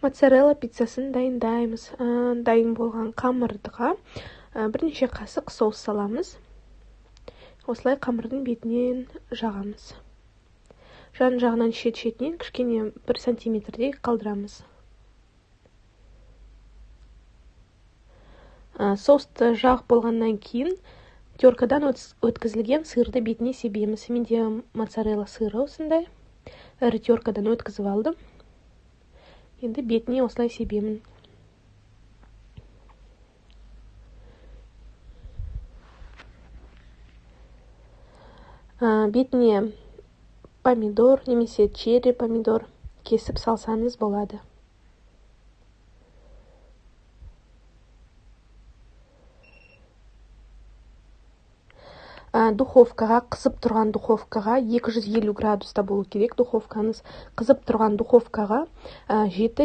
Моцарелла пиццасын дайындаймыз. Дайын болған қамырға бірнеше қасық соус саламыз. Осылай қамырдың бетінен жағамыз. Жан жағынан шет-шетінен кішкене 1 сантиметрдей қалдырамыз. Соусты жақ болғаннан кейін теркадан өткізілген сырды бетіне себеміз. Менде моцарелла сыры осындай. Ірі теркадан өткізіп алдым. Енді бетіне осылай себемін. Бетіне помидор немесе черри помидор кесіп салсаңыз болады. Духовкаға, қызып тұрған духовкаға 250 градуста болу керек. Духовкаңыз қызып тұрған духовкаға 7